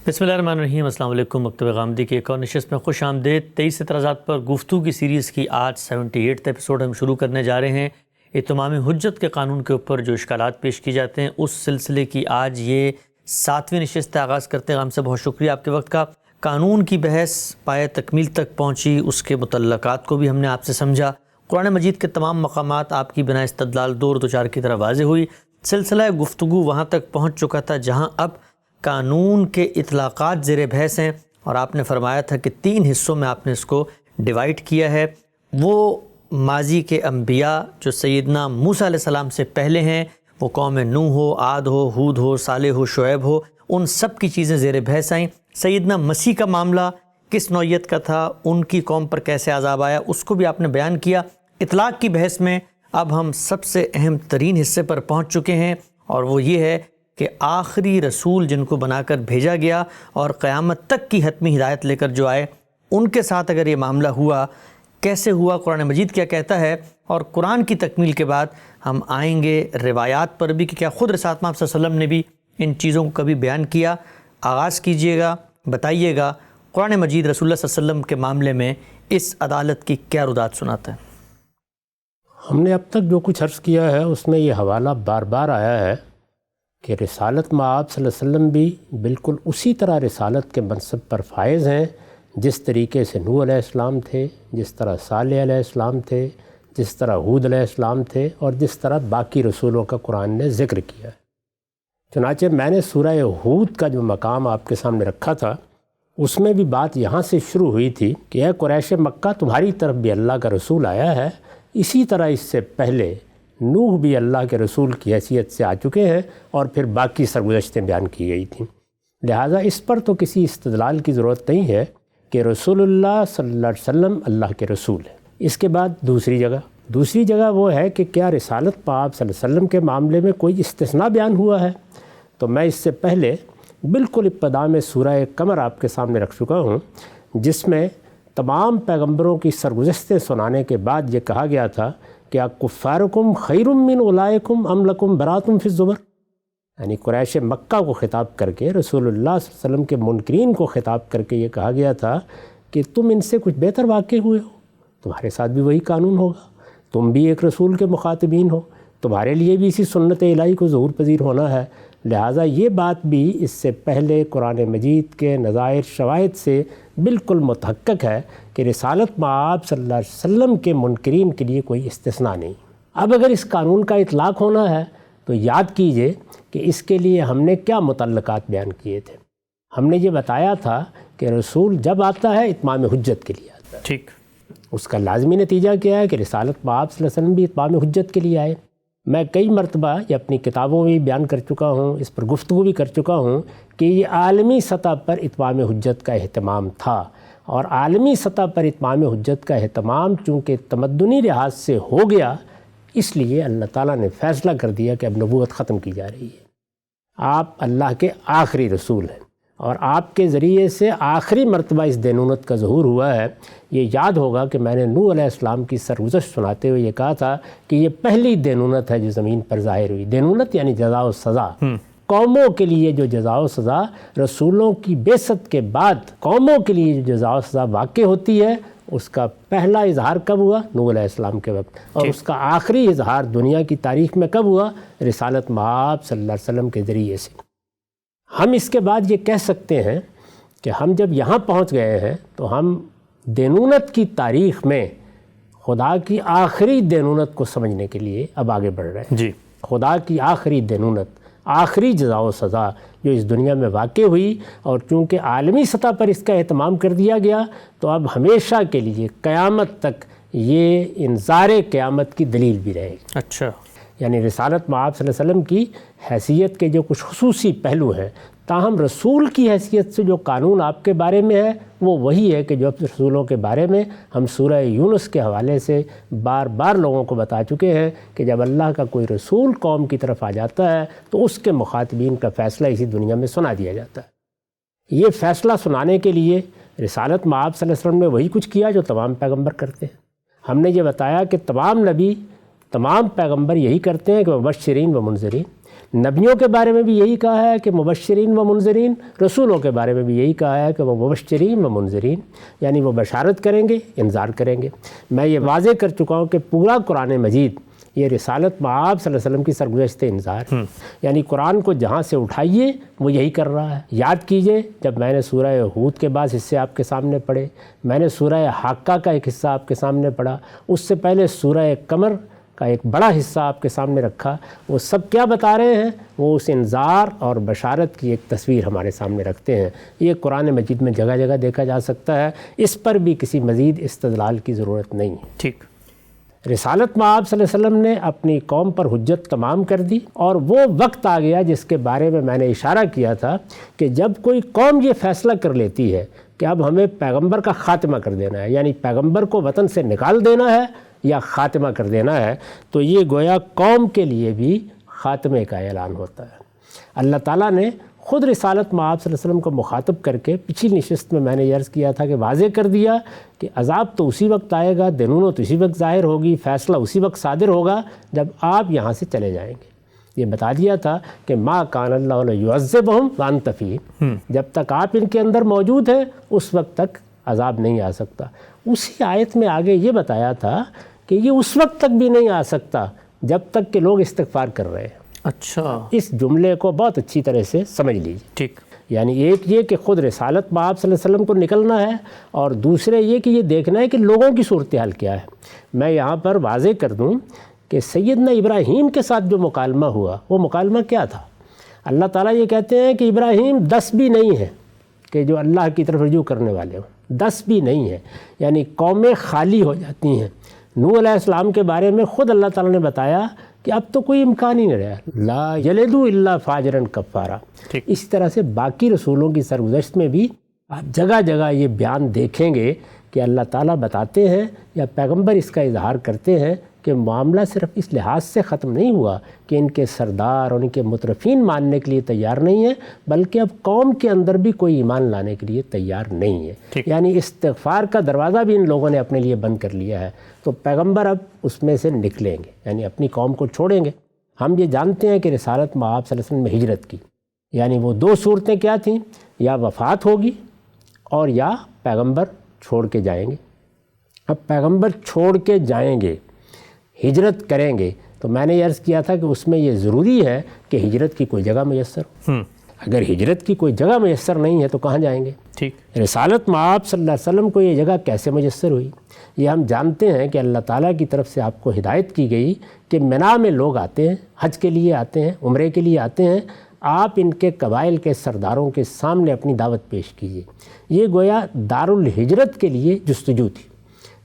بسم اللہ الرحمن الرحیم۔ السلام علیکم۔ مکتب غامدی کی ایک اور نشست میں خوش آمدید۔ 23 اعتراضات پر گفتگو کی سیریز کی آج 78 ایپیسوڈ ہم شروع کرنے جا رہے ہیں۔ اتمام حجت کے قانون کے اوپر جو اشکالات پیش کی جاتے ہیں اس سلسلے کی آج یہ 7ویں نشست آغاز کرتے ہیں۔ ہم سے بہت شکریہ آپ کے وقت کا۔ قانون کی بحث پائے تکمیل تک پہنچی، اس کے متعلقات کو بھی ہم نے آپ سے سمجھا۔ قرآن مجید کے تمام مقامات آپ کی بنا استدلال دور دو چار کی طرح واضح ہوئی۔ سلسلہ گفتگو وہاں تک پہنچ چکا تھا جہاں اب قانون کے اطلاقات زیر بحث ہیں، اور آپ نے فرمایا تھا کہ 3 حصوں میں آپ نے اس کو ڈیوائیڈ کیا ہے۔ وہ ماضی کے انبیاء جو سیدنا موسیٰ علیہ السلام سے پہلے ہیں، وہ قوم نوح ہو، عاد ہو، ہود ہو، صالح ہو، شعیب ہو، ان سب کی چیزیں زیر بحث آئیں۔ سیدنا مسیح کا معاملہ کس نوعیت کا تھا، ان کی قوم پر کیسے عذاب آیا، اس کو بھی آپ نے بیان کیا۔ اطلاق کی بحث میں اب ہم سب سے اہم ترین حصے پر پہنچ چکے ہیں، اور وہ یہ ہے کہ آخری رسول جن کو بنا کر بھیجا گیا اور قیامت تک کی حتمی ہدایت لے کر جو آئے، ان کے ساتھ اگر یہ معاملہ ہوا، کیسے ہوا، قرآن مجید کیا کہتا ہے، اور قرآن کی تکمیل کے بعد ہم آئیں گے روایات پر بھی کہ کیا خود رسالت محمد صلی اللہ علیہ وسلم نے بھی ان چیزوں کو کبھی بیان کیا۔ آغاز کیجئے گا، بتائیے گا قرآن مجید رسول اللہ صلی اللہ علیہ وسلم کے معاملے میں اس عدالت کی کیا ردات سناتا ہے؟ ہم نے اب تک جو کچھ عرض کیا ہے اس میں یہ حوالہ بار بار آیا ہے کہ رسالت مآب صلی اللہ علیہ وسلم بھی بالکل اسی طرح رسالت کے منصب پر فائز ہیں جس طریقے سے نوح علیہ السلام تھے، جس طرح صالح علیہ السلام تھے، جس طرح ہود علیہ السلام تھے، اور جس طرح باقی رسولوں کا قرآن نے ذکر کیا ہے۔ چنانچہ میں نے سورہ ہود کا جو مقام آپ کے سامنے رکھا تھا اس میں بھی بات یہاں سے شروع ہوئی تھی کہ اے قریش مکہ، تمہاری طرف بھی اللہ کا رسول آیا ہے، اسی طرح اس سے پہلے نوح بھی اللہ کے رسول کی حیثیت سے آ چکے ہیں، اور پھر باقی سرگزشتیں بیان کی گئی تھیں۔ لہٰذا اس پر تو کسی استدلال کی ضرورت نہیں ہے کہ رسول اللہ صلی اللہ علیہ وسلم اللہ کے رسول ہے۔ اس کے بعد دوسری جگہ وہ ہے کہ کیا رسالت پاک صلی اللہ علیہ وسلم کے معاملے میں کوئی استثناء بیان ہوا ہے؟ تو میں اس سے پہلے بالکل ابتدا میں سورہ قمر آپ کے سامنے رکھ چکا ہوں، جس میں تمام پیغمبروں کی سرگزشتیں سنانے کے بعد یہ کہا گیا تھا کہ کفارکم خیر من اولئکم ام لکم براۃ فی الزبر، یعنی قریش مکہ کو خطاب کر کے، رسول اللہ صلی اللہ علیہ وسلم کے منکرین کو خطاب کر کے یہ کہا گیا تھا کہ تم ان سے کچھ بہتر واقع ہوئے ہو، تمہارے ساتھ بھی وہی قانون ہوگا، تم بھی ایک رسول کے مخاطبین ہو، تمہارے لیے بھی اسی سنت الہی کو ظہور پذیر ہونا ہے۔ لہٰذا یہ بات بھی اس سے پہلے قرآن مجید کے نظائر شواہد سے بالکل متحقق ہے کہ رسالت مآب صلی اللہ علیہ وسلم کے منکرین کے لیے کوئی استثناء نہیں۔ اب اگر اس قانون کا اطلاق ہونا ہے تو یاد کیجئے کہ اس کے لیے ہم نے کیا متعلقات بیان کیے تھے۔ ہم نے یہ بتایا تھا کہ رسول جب آتا ہے اتمام حجت کے لیے آتا ہے۔ ٹھیک، اس کا لازمی نتیجہ کیا ہے کہ رسالت مآب صلی اللہ علیہ وسلم بھی اتمام حجت کے لیے آئے۔ میں کئی مرتبہ یہ اپنی کتابوں میں بھی بیان کر چکا ہوں، اس پر گفتگو بھی کر چکا ہوں کہ یہ عالمی سطح پر اتمام حجت کا اہتمام تھا، اور عالمی سطح پر اتمام حجت کا اہتمام چونکہ تمدنی لحاظ سے ہو گیا، اس لیے اللہ تعالیٰ نے فیصلہ کر دیا کہ اب نبوت ختم کی جا رہی ہے، آپ اللہ کے آخری رسول ہیں، اور آپ کے ذریعے سے آخری مرتبہ اس دینونت کا ظہور ہوا ہے۔ یہ یاد ہوگا کہ میں نے نوح علیہ السلام کی سرگزشت سناتے ہوئے یہ کہا تھا کہ یہ پہلی دینونت ہے جو زمین پر ظاہر ہوئی۔ دینونت یعنی جزا و سزا، قوموں کے لیے جو جزا و سزا رسولوں کی بعثت کے بعد قوموں کے لیے جو جزا و سزا واقع ہوتی ہے، اس کا پہلا اظہار کب ہوا؟ نوح علیہ السلام کے وقت، اور اس کا آخری اظہار دنیا کی تاریخ میں کب ہوا؟ رسالت مآب صلی اللہ علیہ وسلم کے ذریعے سے۔ ہم اس کے بعد یہ کہہ سکتے ہیں کہ ہم جب یہاں پہنچ گئے ہیں تو ہم دینونت کی تاریخ میں خدا کی آخری دینونت کو سمجھنے کے لیے اب آگے بڑھ رہے ہیں۔ جی، خدا کی آخری دینونت، آخری جزا و سزا جو اس دنیا میں واقع ہوئی، اور چونکہ عالمی سطح پر اس کا اہتمام کر دیا گیا تو اب ہمیشہ کے لیے قیامت تک یہ انذار قیامت کی دلیل بھی رہے گی۔ اچھا، یعنی رسالت مآب صلی اللہ علیہ وسلم کی حیثیت کے جو کچھ خصوصی پہلو ہیں، تاہم رسول کی حیثیت سے جو قانون آپ کے بارے میں ہے وہ وہی ہے کہ جو رسولوں کے بارے میں ہم سورہ یونس کے حوالے سے بار بار لوگوں کو بتا چکے ہیں کہ جب اللہ کا کوئی رسول قوم کی طرف آ جاتا ہے تو اس کے مخاطبین کا فیصلہ اسی دنیا میں سنا دیا جاتا ہے۔ یہ فیصلہ سنانے کے لیے رسالت مآب صلی اللہ علیہ وسلم نے وہی کچھ کیا جو تمام پیغمبر کرتے ہیں۔ ہم نے یہ بتایا کہ تمام نبی تمام پیغمبر یہی کرتے ہیں کہ مبشرین و منذرین. نبیوں کے بارے میں بھی یہی کہا ہے کہ مبشرین و منذرین، رسولوں کے بارے میں بھی یہی کہا ہے کہ وہ مبشرین و منذرین، یعنی وہ بشارت کریں گے، انذار کریں گے. میں یہ واضح کر چکا ہوں کہ پورا قرآن مجید یہ رسالت مآب صلی اللہ علیہ وسلم کی سرگزشت انذار ہے. یعنی قرآن کو جہاں سے اٹھائیے وہ یہی کر رہا ہے. یاد کیجئے جب میں نے سورہ ہود کے بعض حصے آپ کے سامنے پڑھے، میں نے سورہ حاقہ کا ایک حصہ آپ کے سامنے پڑھا، اس سے پہلے سورہ قمر کا ایک بڑا حصہ آپ کے سامنے رکھا. وہ سب کیا بتا رہے ہیں؟ وہ اس انذار اور بشارت کی ایک تصویر ہمارے سامنے رکھتے ہیں. یہ قرآن مجید میں جگہ جگہ دیکھا جا سکتا ہے، اس پر بھی کسی مزید استدلال کی ضرورت نہیں ہے. ٹھیک. رسالت مآب صلی اللہ علیہ وسلم نے اپنی قوم پر حجت تمام کر دی، اور وہ وقت آ گیا جس کے بارے میں نے اشارہ کیا تھا کہ جب کوئی قوم یہ فیصلہ کر لیتی ہے کہ اب ہمیں پیغمبر کا خاتمہ کر دینا ہے، یعنی پیغمبر کو وطن سے نکال دینا ہے یا خاتمہ کر دینا ہے، تو یہ گویا قوم کے لیے بھی خاتمے کا اعلان ہوتا ہے. اللہ تعالیٰ نے خود رسالت مآب صلی اللہ علیہ وسلم کو مخاطب کر کے پچھلی نشست میں نے عرض کیا تھا کہ واضح کر دیا کہ عذاب تو اسی وقت آئے گا، دینونت تو اسی وقت ظاہر ہوگی، فیصلہ اسی وقت صادر ہوگا جب آپ یہاں سے چلے جائیں گے. یہ بتا دیا تھا کہ ما کان اللہ لیعذبہم وانت فیہم، جب تک آپ ان کے اندر موجود ہیں اس وقت تک عذاب نہیں آ سکتا. اسی آیت میں آگے یہ بتایا تھا کہ یہ اس وقت تک بھی نہیں آ سکتا جب تک کہ لوگ استغفار کر رہے ہیں. اچھا، اس جملے کو بہت اچھی طرح سے سمجھ لیجیے. ٹھیک. یعنی ایک یہ کہ خود رسالت مآب صلی اللہ علیہ وسلم کو نکلنا ہے، اور دوسرے یہ کہ یہ دیکھنا ہے کہ لوگوں کی صورتحال کیا ہے. میں یہاں پر واضح کر دوں کہ سیدنا ابراہیم کے ساتھ جو مکالمہ ہوا وہ مکالمہ کیا تھا؟ اللہ تعالیٰ یہ کہتے ہیں کہ ابراہیم 10 بھی نہیں ہے کہ جو اللہ کی طرف رجوع کرنے والے ہوں، 10 بھی نہیں ہے. یعنی قومیں خالی ہو جاتی ہیں. نوح علیہ السلام کے بارے میں خود اللہ تعالیٰ نے بتایا کہ اب تو کوئی امکان ہی نہیں رہا، لا یلدو الا فاجرا کفارا. اس طرح سے باقی رسولوں کی سرگزشت میں بھی آپ جگہ جگہ یہ بیان دیکھیں گے کہ اللہ تعالیٰ بتاتے ہیں یا پیغمبر اس کا اظہار کرتے ہیں کہ معاملہ صرف اس لحاظ سے ختم نہیں ہوا کہ ان کے سردار اور ان کے مترفین ماننے کے لیے تیار نہیں ہیں، بلکہ اب قوم کے اندر بھی کوئی ایمان لانے کے لیے تیار نہیں ہے. یعنی استغفار کا دروازہ بھی ان لوگوں نے اپنے لیے بند کر لیا ہے. تو پیغمبر اب اس میں سے نکلیں گے، یعنی اپنی قوم کو چھوڑیں گے. ہم یہ جانتے ہیں کہ رسالت مآب صلی اللہ علیہ وسلم میں ہجرت کی، یعنی وہ 2 صورتیں کیا تھیں؟ یا وفات ہوگی اور یا پیغمبر چھوڑ کے جائیں گے. اب پیغمبر چھوڑ کے جائیں گے، ہجرت کریں گے، تو میں نے عرض کیا تھا کہ اس میں یہ ضروری ہے کہ ہجرت کی کوئی جگہ میسر ہو. اگر ہجرت کی کوئی جگہ میسر نہیں ہے تو کہاں جائیں گے؟ ٹھیک. رسالت مآب صلی اللہ علیہ وسلم کو یہ جگہ کیسے میسر ہوئی؟ یہ ہم جانتے ہیں کہ اللہ تعالیٰ کی طرف سے آپ کو ہدایت کی گئی کہ منا میں لوگ آتے ہیں، حج کے لیے آتے ہیں، عمرے کے لیے آتے ہیں، آپ ان کے قبائل کے سرداروں کے سامنے اپنی دعوت پیش کیجیے. یہ گویا دارالہجرت کے لیے جستجو تھی.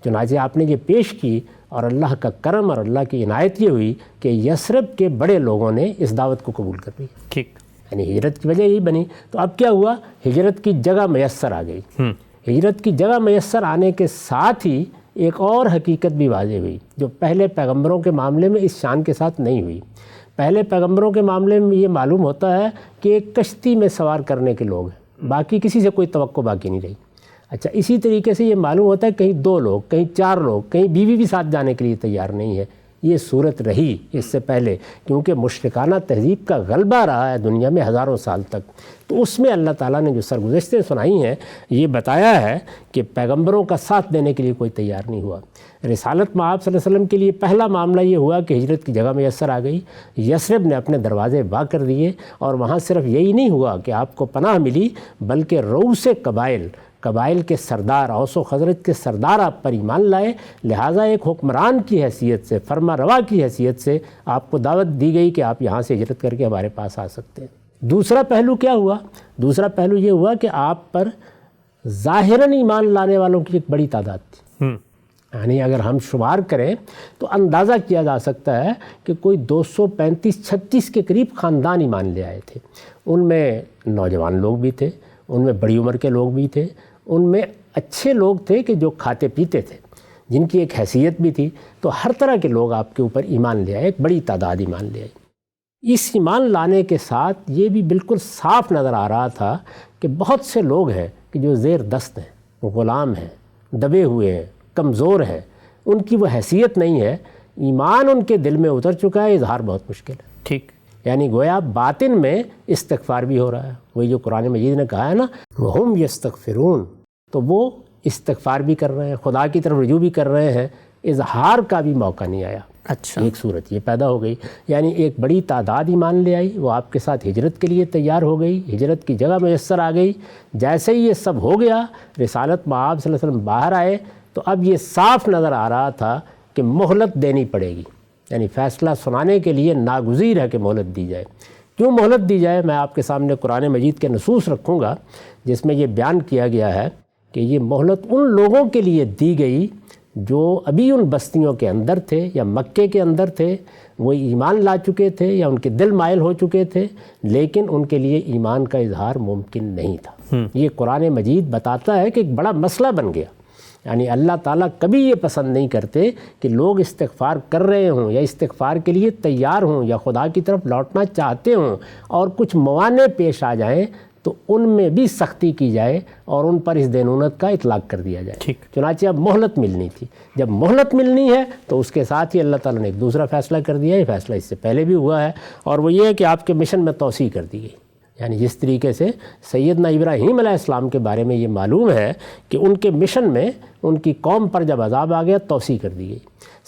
چنانچہ آپ نے یہ پیش کی، اور اللہ کا کرم اور اللہ کی عنایت یہ ہوئی کہ یثرب کے بڑے لوگوں نے اس دعوت کو قبول کر لیا. ٹھیک. یعنی ہجرت کی وجہ یہی بنی. تو اب کیا ہوا؟ ہجرت کی جگہ میسر آ گئی. ہجرت کی جگہ میسر آنے کے ساتھ ہی ایک اور حقیقت بھی واضح ہوئی جو پہلے پیغمبروں کے معاملے میں اس شان کے ساتھ نہیں ہوئی. پہلے پیغمبروں کے معاملے میں یہ معلوم ہوتا ہے کہ ایک کشتی میں سوار کرنے کے لوگ ہیں، باقی کسی سے کوئی توقع باقی نہیں رہی. اچھا، اسی طریقے سے یہ معلوم ہوتا ہے کہیں 2 لوگ، کہیں 4 لوگ، کہیں بیوی بھی ساتھ جانے کے لیے تیار نہیں ہے. یہ صورت رہی اس سے پہلے، کیونکہ مشرکانہ تہذیب کا غلبہ رہا ہے دنیا میں ہزاروں سال تک. تو اس میں اللہ تعالیٰ نے جو سرگزشتیں سنائی ہیں یہ بتایا ہے کہ پیغمبروں کا ساتھ دینے کے لیے کوئی تیار نہیں ہوا. رسالت مآب صلی اللہ علیہ وسلم کے لیے پہلا معاملہ یہ ہوا کہ ہجرت کی جگہ میسر آ گئی. یثرب نے اپنے دروازے وا کر دیے، اور وہاں صرف یہی نہیں ہوا کہ آپ کو پناہ ملی، بلکہ رؤوس قبائل کے سردار، اوس و خزرج کے سردار آپ پر ایمان لائے. لہٰذا ایک حکمران کی حیثیت سے، فرما روا کی حیثیت سے آپ کو دعوت دی گئی کہ آپ یہاں سے ہجرت کر کے ہمارے پاس آ سکتے ہیں. دوسرا پہلو کیا ہوا؟ دوسرا پہلو یہ ہوا کہ آپ پر ظاہراً ایمان لانے والوں کی ایک بڑی تعداد تھی. یعنی اگر ہم شمار کریں تو اندازہ کیا جا سکتا ہے کہ کوئی 235-36 کے قریب خاندان ایمان لے آئے تھے. ان میں نوجوان لوگ بھی تھے، ان میں بڑی عمر کے لوگ بھی تھے، ان میں اچھے لوگ تھے کہ جو کھاتے پیتے تھے، جن کی ایک حیثیت بھی تھی. تو ہر طرح کے لوگ آپ کے اوپر ایمان لے آئے، ایک بڑی تعداد ایمان لے آئی. اس ایمان لانے کے ساتھ یہ بھی بالکل صاف نظر آ رہا تھا کہ بہت سے لوگ ہیں کہ جو زیر دست ہیں، غلام ہیں، دبے ہوئے ہیں، کمزور ہیں. ان کی وہ حیثیت نہیں ہے ایمان ان کے دل میں اتر چکا ہے، اظہار بہت مشکل ہے۔ ٹھیک، یعنی گویا باطن میں استغفار بھی ہو رہا ہے، وہی جو قرآن مجید نے کہا ہے نا وَهُمْ يَسْتَغْفِرُونَ، تو وہ استغفار بھی کر رہے ہیں، خدا کی طرف رجوع بھی کر رہے ہیں، اظہار کا بھی موقع نہیں آیا۔ اچھا، ایک صورت یہ پیدا ہو گئی، یعنی ایک بڑی تعداد ایمان لے آئی، وہ آپ کے ساتھ ہجرت کے لیے تیار ہو گئی، ہجرت کی جگہ میسر آ گئی۔ جیسے ہی یہ سب ہو گیا، رسالت مآب صلی اللہ علیہ وسلم باہر آئے تو اب یہ صاف نظر آ رہا تھا کہ مہلت دینی پڑے گی، یعنی فیصلہ سنانے کے لیے ناگزیر ہے کہ مہلت دی جائے۔ کیوں مہلت دی جائے؟ میں آپ کے سامنے قرآن مجید کے نصوص رکھوں گا جس میں یہ بیان کیا گیا ہے کہ یہ مہلت ان لوگوں کے لیے دی گئی جو ابھی ان بستیوں کے اندر تھے یا مکے کے اندر تھے، وہ ایمان لا چکے تھے یا ان کے دل مائل ہو چکے تھے، لیکن ان کے لیے ایمان کا اظہار ممکن نہیں تھا۔ یہ قرآن مجید بتاتا ہے کہ ایک بڑا مسئلہ بن گیا، یعنی اللہ تعالیٰ کبھی یہ پسند نہیں کرتے کہ لوگ استغفار کر رہے ہوں یا استغفار کے لیے تیار ہوں یا خدا کی طرف لوٹنا چاہتے ہوں اور کچھ موانع پیش آ جائیں تو ان میں بھی سختی کی جائے اور ان پر اس دینونت کا اطلاق کر دیا جائے۔ چنانچہ اب مہلت ملنی تھی، جب مہلت ملنی ہے تو اس کے ساتھ ہی اللہ تعالیٰ نے ایک دوسرا فیصلہ کر دیا، یہ فیصلہ اس سے پہلے بھی ہوا ہے، اور وہ یہ ہے کہ آپ کے مشن میں توسیع کر دی گئی۔ یعنی جس طریقے سے سیدنا ابراہیم علیہ السلام کے بارے میں یہ معلوم ہے کہ ان کے مشن میں ان کی قوم پر جب عذاب آ گیا توسیع کر دی گئی۔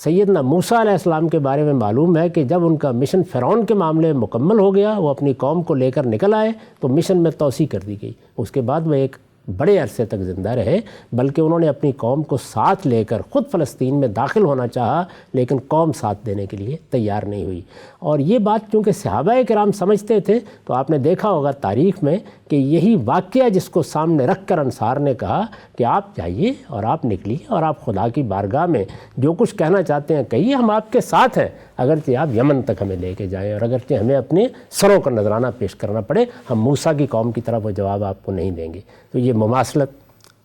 سیدنا موسیٰ علیہ السلام کے بارے میں معلوم ہے کہ جب ان کا مشن فرعون کے معاملے میں مکمل ہو گیا، وہ اپنی قوم کو لے کر نکل آئے تو مشن میں توسیع کر دی گئی۔ اس کے بعد وہ ایک بڑے عرصے تک زندہ رہے، بلکہ انہوں نے اپنی قوم کو ساتھ لے کر خود فلسطین میں داخل ہونا چاہا، لیکن قوم ساتھ دینے کے لیے تیار نہیں ہوئی۔ اور یہ بات چونکہ صحابہ کرام سمجھتے تھے تو آپ نے دیکھا ہوگا تاریخ میں کہ یہی واقعہ جس کو سامنے رکھ کر انصار نے کہا کہ آپ جائیے اور آپ نکلیے اور آپ خدا کی بارگاہ میں جو کچھ کہنا چاہتے ہیں کہیے، ہم آپ کے ساتھ ہیں، اگرچہ آپ یمن تک ہمیں لے کے جائیں اور اگرچہ ہمیں اپنے سروں کا نذرانہ پیش کرنا پڑے، ہم موسیٰ کی قوم کی طرف وہ جواب آپ کو نہیں دیں گے۔ تو یہ مماثلت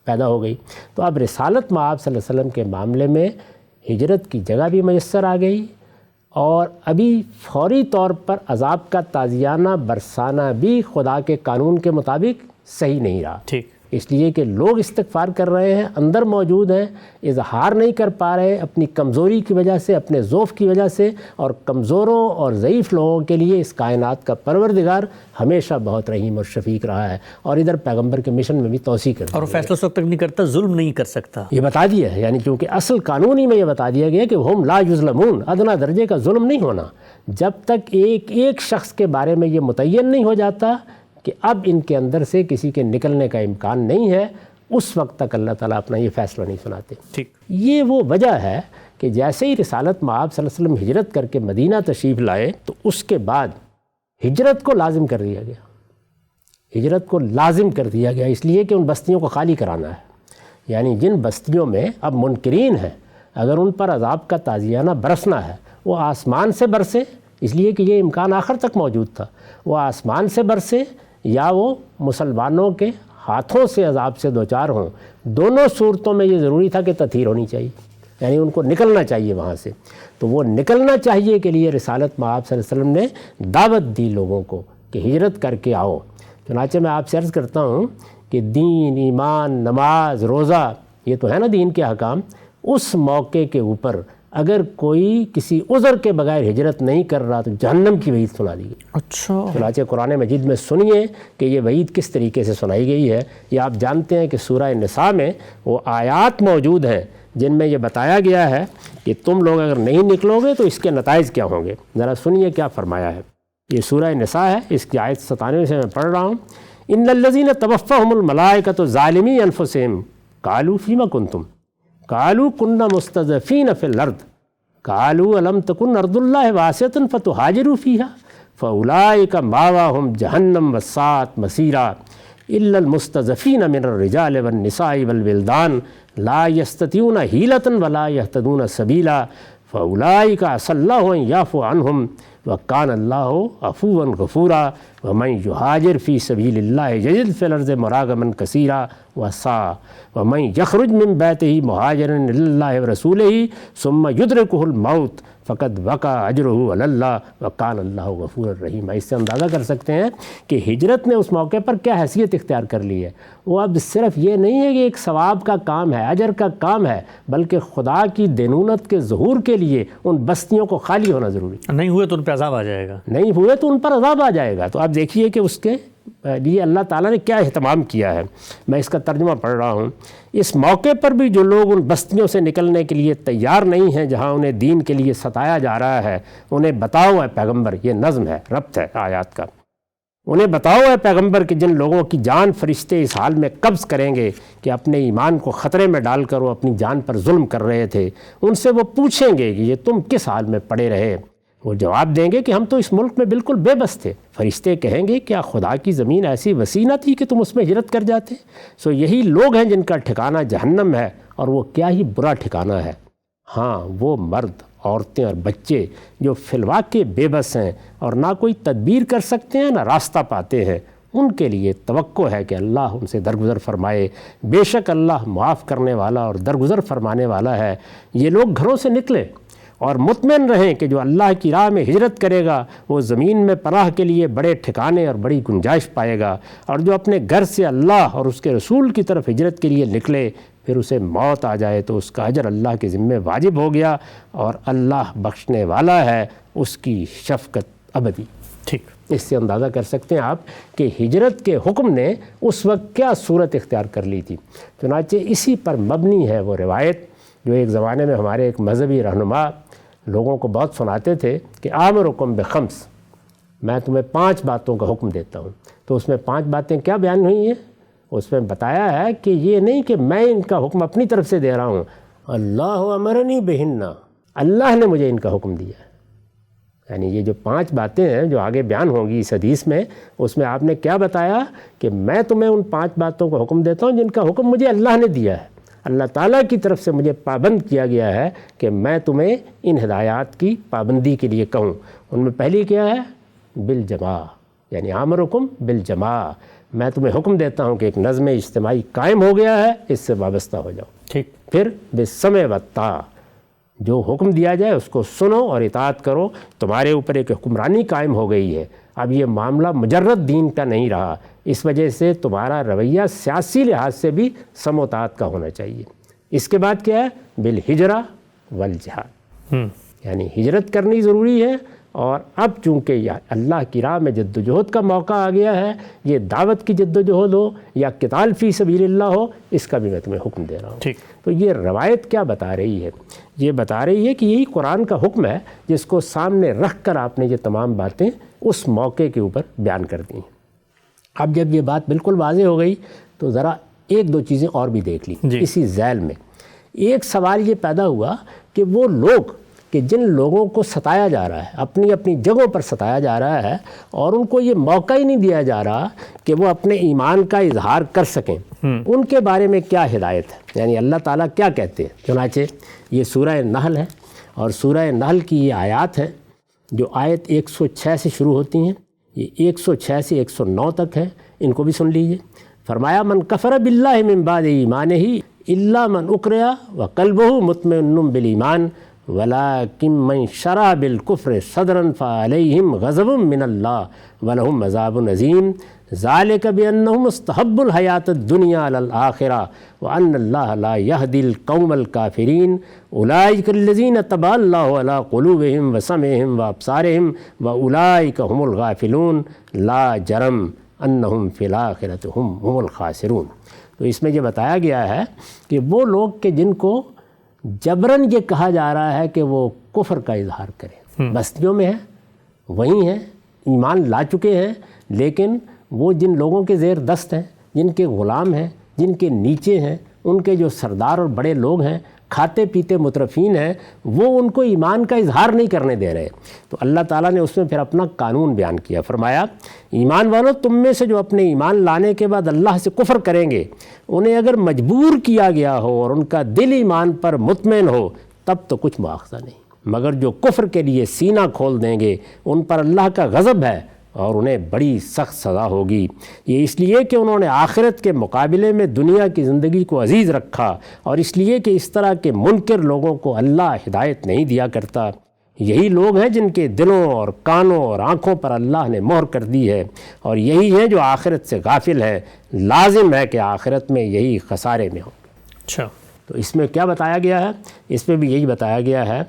پیدا ہو گئی۔ تو اب رسالت مآب صلی اللہ علیہ وسلم کے معاملے میں ہجرت کی جگہ بھی میسر آ گئی، اور ابھی فوری طور پر عذاب کا تازیانہ برسانا بھی خدا کے قانون کے مطابق صحیح نہیں رہا، اس لیے کہ لوگ استغفار کر رہے ہیں، اندر موجود ہیں، اظہار نہیں کر پا رہے اپنی کمزوری کی وجہ سے، اپنے ضعف کی وجہ سے، اور کمزوروں اور ضعیف لوگوں کے لیے اس کائنات کا پروردگار ہمیشہ بہت رحیم اور شفیق رہا ہے، اور ادھر پیغمبر کے مشن میں بھی توسیع کر دی اور فیصلہ اس وقت تک نہیں کرتا، ظلم نہیں کر سکتا، یہ بتا دیا ہے۔ یعنی چونکہ اصل قانونی میں یہ بتا دیا گیا کہ ہم لا یظلمون، ادنا درجے کا ظلم نہیں ہونا، جب تک ایک ایک شخص کے بارے میں یہ متعین نہیں ہو جاتا کہ اب ان کے اندر سے کسی کے نکلنے کا امکان نہیں ہے، اس وقت تک اللہ تعالیٰ اپنا یہ فیصلہ نہیں سناتے۔ یہ وہ وجہ ہے کہ جیسے ہی رسالت مآب صلی اللہ علیہ وسلم ہجرت کر کے مدینہ تشریف لائے تو اس کے بعد ہجرت کو لازم کر دیا گیا، ہجرت کو لازم کر دیا گیا، اس لیے کہ ان بستیوں کو خالی کرانا ہے۔ یعنی جن بستیوں میں اب منکرین ہیں، اگر ان پر عذاب کا تازیانہ برسنا ہے، وہ آسمان سے برسے، اس لیے کہ یہ امکان آخر تک موجود تھا، وہ آسمان سے برسے یا وہ مسلمانوں کے ہاتھوں سے عذاب سے دوچار ہوں، دونوں صورتوں میں یہ ضروری تھا کہ تطہیر ہونی چاہیے، یعنی ان کو نکلنا چاہیے وہاں سے۔ تو وہ نکلنا چاہیے کے لیے رسالت مآب صلی اللہ علیہ وسلم نے دعوت دی لوگوں کو کہ ہجرت کر کے آؤ۔ چنانچہ میں آپ سے عرض کرتا ہوں کہ دین، ایمان، نماز، روزہ، یہ تو ہے نا دین کے احکام، اس موقع کے اوپر اگر کوئی کسی عذر کے بغیر ہجرت نہیں کر رہا تو جہنم کی وعید سنا دی گئی۔ اچھا، چنانچہ قرآن مجید میں سنیے کہ یہ وعید کس طریقے سے سنائی گئی ہے۔ یہ آپ جانتے ہیں کہ سورہ نساء میں وہ آیات موجود ہیں جن میں یہ بتایا گیا ہے کہ تم لوگ اگر نہیں نکلو گے تو اس کے نتائج کیا ہوں گے۔ ذرا سنیے کیا فرمایا ہے۔ یہ سورہ نساء ہے، اس کی آیت 97 سے میں پڑھ رہا ہوں۔ ان الذین توفاہم الملائکۃ ظالمی انفسہم قالوا فیما کنتم قالوا کنا مستضعفین فی الارض قالوا الم تکن ارض اللہ واسعۃ فتہاجروا فیہا فاولئک مأواہم جہنم وساءت مصیرا الا المستضعفین من الرجال والنساء والولدان لا یستطیعون حیلۃ ولا یہتدون سبیلا فاولئک عسى اللہ ان یعفو عنہم وکان اللہ عفوا غفورا ومن یہاجر فی سبیل اللہ یجد فی الارض مراغما کثیرا ومن یخرج من بیتہ مہاجرا الی اللہ ورسولہ ثم یدرکہ الموت فقد وقع اجرہ علی اللہ وکان اللہ غفور الرحیم۔ اس سے اندازہ کر سکتے ہیں کہ ہجرت نے اس موقع پر کیا حیثیت اختیار کر لی ہے۔ وہ اب صرف یہ نہیں ہے کہ ایک ثواب کا کام ہے، اجر کا کام ہے، بلکہ خدا کی دینونت کے ظہور کے لیے ان بستیوں کو خالی ہونا ضروری ہے۔ نہیں ہوئے تو ان پہ عذاب آ جائے گا، نہیں ہوئے تو ان پر عذاب آ جائے گا۔ تو آپ دیکھیے کہ اس کے لیے اللہ تعالیٰ نے کیا اہتمام کیا ہے۔ میں اس کا ترجمہ پڑھ رہا ہوں۔ اس موقع پر بھی جو لوگ ان بستیوں سے نکلنے کے لیے تیار نہیں ہیں جہاں انہیں دین کے لیے ستایا جا رہا ہے، انہیں بتاؤ اے پیغمبر، یہ نظم ہے، ربط ہے آیات کا، انہیں بتاؤ اے پیغمبر کہ جن لوگوں کی جان فرشتے اس حال میں قبض کریں گے کہ اپنے ایمان کو خطرے میں ڈال کر وہ اپنی جان پر ظلم کر رہے تھے، ان سے وہ پوچھیں گے کہ یہ تم کس حال میں پڑے رہے؟ وہ جواب دیں گے کہ ہم تو اس ملک میں بالکل بے بس تھے۔ فرشتے کہیں گے کیا خدا کی زمین ایسی وسیع نہ تھی کہ تم اس میں ہجرت کر جاتے؟ سو یہی لوگ ہیں جن کا ٹھکانہ جہنم ہے، اور وہ کیا ہی برا ٹھکانہ ہے۔ ہاں، وہ مرد، عورتیں اور بچے جو فی الواقع بے بس ہیں اور نہ کوئی تدبیر کر سکتے ہیں نہ راستہ پاتے ہیں، ان کے لیے توقع ہے کہ اللہ ان سے درگزر فرمائے۔ بے شک اللہ معاف کرنے والا اور درگزر فرمانے والا ہے۔ یہ لوگ گھروں سے نکلے اور مطمئن رہیں کہ جو اللہ کی راہ میں ہجرت کرے گا وہ زمین میں پناہ کے لیے بڑے ٹھکانے اور بڑی گنجائش پائے گا، اور جو اپنے گھر سے اللہ اور اس کے رسول کی طرف ہجرت کے لیے نکلے پھر اسے موت آ جائے تو اس کا اجر اللہ کے ذمہ واجب ہو گیا، اور اللہ بخشنے والا ہے، اس کی شفقت ابدی۔ ٹھیک، اس سے اندازہ کر سکتے ہیں آپ کہ ہجرت کے حکم نے اس وقت کیا صورت اختیار کر لی تھی۔ چنانچہ اسی پر مبنی ہے وہ روایت جو ایک زمانے میں ہمارے ایک مذہبی رہنما لوگوں کو بہت سناتے تھے کہ آمرکم بخمس، میں تمہیں 5 باتوں کا حکم دیتا ہوں۔ تو اس میں 5 باتیں کیا بیان ہوئی ہیں؟ اس میں بتایا ہے کہ یہ نہیں کہ میں ان کا حکم اپنی طرف سے دے رہا ہوں، اللہ امرنی بہن، اللہ نے مجھے ان کا حکم دیا ہے۔ یعنی یہ جو 5 باتیں ہیں جو آگے بیان ہوں گی اس حدیث میں، اس میں آپ نے کیا بتایا کہ میں تمہیں ان 5 باتوں کا حکم دیتا ہوں جن کا حکم مجھے اللہ نے دیا ہے، اللہ تعالیٰ کی طرف سے مجھے پابند کیا گیا ہے کہ میں تمہیں ان ہدایات کی پابندی کے لیے کہوں۔ ان میں پہلی کیا ہے؟ بالجماع، یعنی آمرکم بالجماع، میں تمہیں حکم دیتا ہوں کہ ایک نظم اجتماعی قائم ہو گیا ہے، اس سے وابستہ ہو جاؤ۔ ٹھیک، پھر بالسمع والطاعہ، جو حکم دیا جائے اس کو سنو اور اطاعت کرو، تمہارے اوپر ایک حکمرانی قائم ہو گئی ہے۔ اب یہ معاملہ مجرد دین کا نہیں رہا، اس وجہ سے تمہارا رویہ سیاسی لحاظ سے بھی سم و اطاعت کا ہونا چاہیے۔ اس کے بعد کیا ہے؟ بالہجرہ والجہاد، یعنی ہجرت کرنی ضروری ہے، اور اب چونکہ اللہ کی راہ میں جد و جہد کا موقع آ گیا ہے، یہ دعوت کی جد و جہد ہو یا قتال فی سبیل اللہ ہو، اس کا بھی میں تمہیں حکم دے رہا ہوں۔ ٹھیک، تو یہ روایت کیا بتا رہی ہے؟ یہ بتا رہی ہے کہ یہی قرآن کا حکم ہے جس کو سامنے رکھ کر آپ نے یہ تمام باتیں اس موقع کے اوپر بیان کر دی ہیں۔ اب جب یہ بات بالکل واضح ہو گئی تو ذرا 1-2 چیزیں اور بھی دیکھ لی اسی ذیل میں۔ ایک سوال یہ پیدا ہوا کہ وہ لوگ کہ جن لوگوں کو ستایا جا رہا ہے، اپنی اپنی جگہوں پر ستایا جا رہا ہے، اور ان کو یہ موقع ہی نہیں دیا جا رہا کہ وہ اپنے ایمان کا اظہار کر سکیں، ان کے بارے میں کیا ہدایت ہے؟ یعنی اللہ تعالیٰ کیا کہتے ہیں؟ چنانچہ یہ سورہ نحل ہے، اور سورہ نحل کی یہ آیات ہیں جو آیت 106 سے شروع ہوتی ہیں، یہ 106 سے 109 تک ہے، ان کو بھی سن لیجئے۔ فرمایا من کفر باللہ من بعد ایمانہ الا من اکرہ وقلبہ مطمئن بالایمان ولکن من شرع بالکفر صدرا فعلیہم غضب من اللہ ولہم عذاب عظیم ذالک بانہم استحبوا الحیاۃ الدنیا علی الآخرہ وان اللہ لا یہدی القوم الکافرین اولئک الذین طبع اللہ علی قلوبہم وسمعہم وابصارہم واولئک هم الغافلون لا جرم انہم فی الآخرۃ هم الخاسرون۔ تو اس میں یہ بتایا گیا ہے کہ وہ لوگ کہ جن کو جبراً یہ کہا جا رہا ہے کہ وہ کفر کا اظہار کریں، بستیوں میں ہیں، وہیں ہیں، ایمان لا چکے ہیں، لیکن وہ جن لوگوں کے زیر دست ہیں، جن کے غلام ہیں، جن کے نیچے ہیں، ان کے جو سردار اور بڑے لوگ ہیں، کھاتے پیتے مترفین ہیں، وہ ان کو ایمان کا اظہار نہیں کرنے دے رہے۔ تو اللہ تعالیٰ نے اس میں پھر اپنا قانون بیان کیا، فرمایا ایمان والو تم میں سے جو اپنے ایمان لانے کے بعد اللہ سے کفر کریں گے، انہیں اگر مجبور کیا گیا ہو اور ان کا دل ایمان پر مطمئن ہو تب تو کچھ مواخذہ نہیں، مگر جو کفر کے لیے سینہ کھول دیں گے ان پر اللہ کا غضب ہے اور انہیں بڑی سخت سزا ہوگی۔ یہ اس لیے کہ انہوں نے آخرت کے مقابلے میں دنیا کی زندگی کو عزیز رکھا، اور اس لیے کہ اس طرح کے منکر لوگوں کو اللہ ہدایت نہیں دیا کرتا۔ یہی لوگ ہیں جن کے دلوں اور کانوں اور آنکھوں پر اللہ نے مہر کر دی ہے، اور یہی ہیں جو آخرت سے غافل ہیں۔ لازم ہے کہ آخرت میں یہی خسارے میں ہوں۔ اچھا، تو اس میں کیا بتایا گیا ہے؟ اس میں بھی یہی بتایا گیا ہے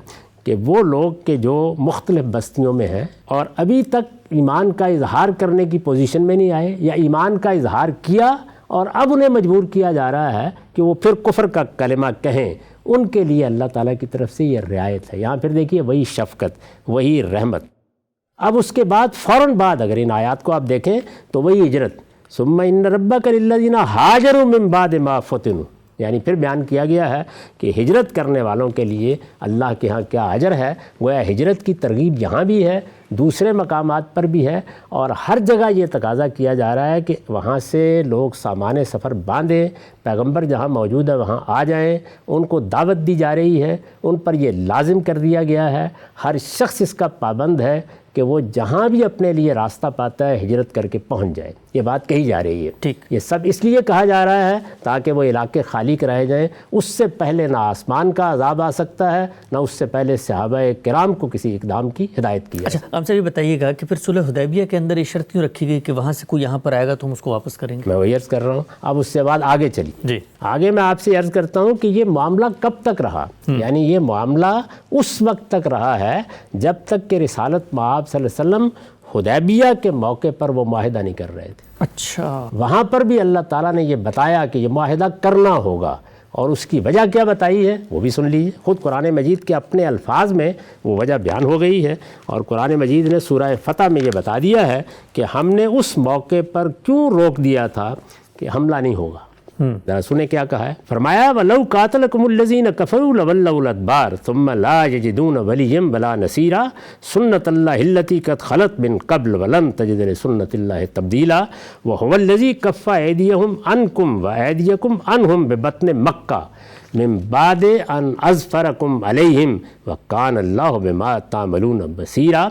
کہ وہ لوگ کہ جو مختلف بستیوں میں ہیں اور ابھی تک ایمان کا اظہار کرنے کی پوزیشن میں نہیں آئے، یا ایمان کا اظہار کیا اور اب انہیں مجبور کیا جا رہا ہے کہ وہ پھر کفر کا کلمہ کہیں، ان کے لیے اللہ تعالیٰ کی طرف سے یہ رعایت ہے۔ یہاں پھر دیکھیے وہی شفقت، وہی رحمت۔ اب اس کے بعد فوراً بعد اگر ان آیات کو آپ دیکھیں تو وہی ہجرت، ثم ان ربک للذین ہاجروا من بعد ما فتنوا، یعنی پھر بیان کیا گیا ہے کہ ہجرت کرنے والوں کے لیے اللہ کے ہاں کیا اجر ہے۔ گویا ہجرت کی ترغیب یہاں بھی ہے، دوسرے مقامات پر بھی ہے، اور ہر جگہ یہ تقاضا کیا جا رہا ہے کہ وہاں سے لوگ سامان سفر باندھیں، پیغمبر جہاں موجود ہے وہاں آ جائیں، ان کو دعوت دی جا رہی ہے، ان پر یہ لازم کر دیا گیا ہے، ہر شخص اس کا پابند ہے کہ وہ جہاں بھی اپنے لیے راستہ پاتا ہے ہجرت کر کے پہنچ جائے۔ یہ بات کہی جا رہی ہے۔ ٹھیک، یہ سب اس لیے کہا جا رہا ہے تاکہ وہ علاقے خالی کرائے جائیں۔ اس سے پہلے نہ آسمان کا عذاب آ سکتا ہے، نہ اس سے پہلے صحابہ کرام کو کسی اقدام کی ہدایت کی ہے۔ اچھا، ہم سے یہ بتائیے گا کہ پھر صلح حدیبیہ کے اندر یہ شرط کیوں رکھی گئی کہ وہاں سے کوئی یہاں پر آئے گا تو ہم اس کو واپس کریں گے؟ میں وہی عرض کر رہا ہوں۔ اب اس سے بعد آگے چلی، جی، آگے میں آپ سے عرض کرتا ہوں کہ یہ معاملہ کب تک رہا، یعنی یہ معاملہ اس وقت تک رہا ہے جب تک کہ رسالت مآب صلی اللہ علیہ وسلم حدیبیہ کے موقع پر وہ معاہدہ نہیں کر رہے تھے۔ اچھا، وہاں پر بھی اللہ تعالیٰ نے یہ بتایا کہ یہ معاہدہ کرنا ہوگا، اور اس کی وجہ کیا بتائی ہے وہ بھی سن لیجیے۔ خود قرآن مجید کے اپنے الفاظ میں وہ وجہ بیان ہو گئی ہے، اور قرآن مجید نے سورہ فتح میں یہ بتا دیا ہے کہ ہم نے اس موقع پر کیوں روک دیا تھا کہ حملہ نہیں ہوگا۔ ذرا سنیں کیا کہا ہے۔ فرمایا وَلَوْ قَاتَلَكُمُ الَّذِينَ كَفَرُوا لَوَلَّوُا الْأَدْبَارَ ثُمَّ لَا يَجِدُونَ وَلِيًّا وَلَا نَصِيرًا سُنَّةَ اللَّهِ الَّتِي قَدْ خَلَتْ مِن قَبْلُ وَلَن تَجِدَ لِسُنَّةِ اللَّهِ تَبْدِيلًا وَهُوَ الَّذِي كَفَّ أَيْدِيَهُمْ عَنكُمْ وَأَيْدِيَكُمْ عَنْهُمْ بِبَطْنِ مَكَّةَ مِن بَعْدِ أَنْ أَظْفَرَكُمْ عَلَيْهِمْ وَكَانَ اللَّهُ بِمَا تَعْمَلُونَ بَصِيرًا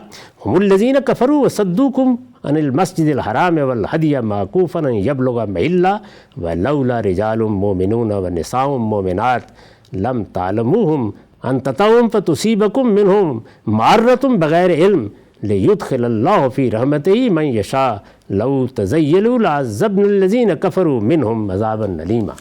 هُمُ الَّذِينَ كَفَرُوا وَصَدُّوكُمْ عن المسجد الحرام والهدي معكوفا أن يبلغ محله ولولا رجال مؤمنون ونساء مؤمنات لم تعلموهم أن تطؤوهم فتصيبكم منهم معرة بغير علم ليدخل الله في رحمته من يشاء لو تزيلوا لعذبنا الذين كفروا منهم عذابا أليما۔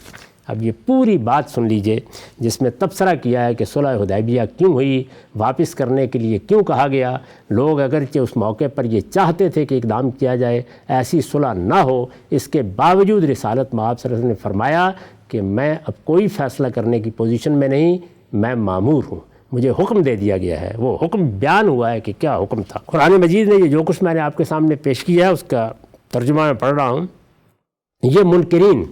اب یہ پوری بات سن لیجئے جس میں تبصرہ کیا ہے کہ صلح حدیبیہ کیوں ہوئی، واپس کرنے کے لیے کیوں کہا گیا۔ لوگ اگرچہ اس موقع پر یہ چاہتے تھے کہ اقدام کیا جائے، ایسی صلح نہ ہو، اس کے باوجود رسالت مآب صلی اللہ علیہ وسلم نے فرمایا کہ میں اب کوئی فیصلہ کرنے کی پوزیشن میں نہیں، میں مامور ہوں، مجھے حکم دے دیا گیا ہے۔ وہ حکم بیان ہوا ہے کہ کیا حکم تھا۔ قرآن مجید نے یہ جو کچھ میں نے آپ کے سامنے پیش کیا ہے اس کا ترجمہ میں پڑھ رہا ہوں۔ یہ منکرین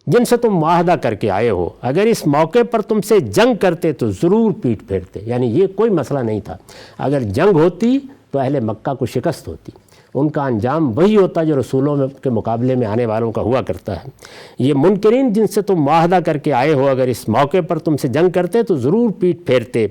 جن سے تم معاہدہ کر کے آئے ہو اگر اس موقع پر تم سے جنگ کرتے تو ضرور پیٹ پھیرتے، یعنی یہ کوئی مسئلہ نہیں تھا۔ اگر جنگ ہوتی تو اہل مکہ کو شکست ہوتی، ان کا انجام وہی ہوتا جو رسولوں کے مقابلے میں آنے والوں کا ہوا کرتا ہے۔ یہ منکرین جن سے تم معاہدہ کر کے آئے ہو اگر اس موقع پر تم سے جنگ کرتے تو ضرور پیٹ پھیرتے،